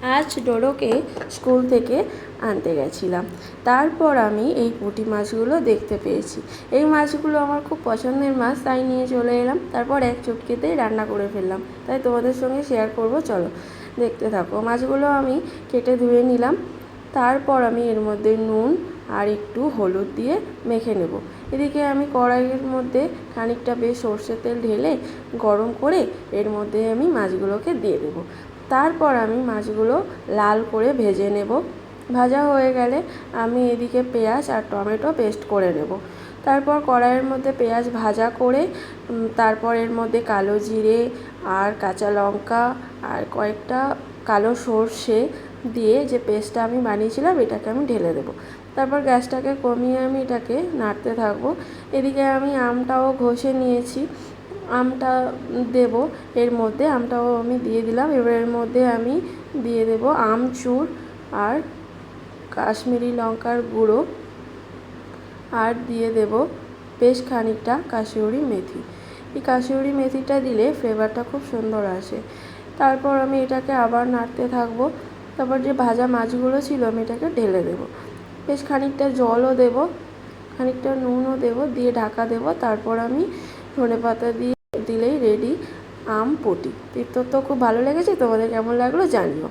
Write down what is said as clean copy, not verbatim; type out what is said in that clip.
আজ ডোডোকে স্কুল থেকে আনতে গেছিলাম। তারপর আমি এই পুঁটি মাছগুলো দেখতে পেয়েছি। এই মাছগুলো আমার খুব পছন্দের মাছ, তাই নিয়ে চলে এলাম। তারপর এক চুটকিতেই রান্না করে ফেললাম, তাই তোমাদের সঙ্গে শেয়ার করব। চলো দেখতে থাকো। মাছগুলো আমি কেটে ধুয়ে নিলাম। তারপর আমি এর মধ্যে নুন আর একটু হলুদ দিয়ে মেখে নেব। এদিকে আমি কড়াইয়ের মধ্যে খানিকটা বেশ সর্ষের তেল ঢেলে গরম করে এর মধ্যে আমি মাছগুলোকে দিয়ে দেবো। তারপর আমি মাছগুলো লাল করে ভেজে নেব। ভাজা হয়ে গেলে আমি এদিকে পেঁয়াজ আর টমেটো পেস্ট করে নেব। তারপর কড়াইয়ের মধ্যে পেঁয়াজ ভাজা করে তারপর এর মধ্যে কালো জিরে আর কাঁচা লঙ্কা আর কয়েকটা কালো সর্ষে দিয়ে যে পেস্টটা আমি বানিয়েছিলাম এটাকে আমি ঢেলে দেবো। তারপর গ্যাসটাকে কমিয়ে আমি এটাকে নাড়তে থাকবো। এদিকে আমি আমটাও ঘষে নিয়েছি, আমটা দেব এর মধ্যে। আমটাও আমি দিয়ে দিলাম। এবার এর মধ্যে আমি দিয়ে দেব আমচুর আর কাশ্মীরি লঙ্কার গুঁড়ো, আর দিয়ে দেব বেশ খানিকটা কাসুরি মেথি। এই কাসুরি মেথিটা দিলে ফ্লেভারটা খুব সুন্দর আসে। তারপর আমি এটাকে আবার নাড়তে থাকবো। তারপর যে ভাজা মাছগুলো ছিল আমি এটাকে ঢেলে দেবো। বেশ খানিকটা জলও দেব, খানিকটা নুনও দেব, দিয়ে ঢাকা দেব। তারপর আমি ধনেপাতা দিয়ে দিলেই রেডি আম পুঁটি। তো খুব ভালো লেগেছে, তোমাদের কেমন লাগলো জানিও।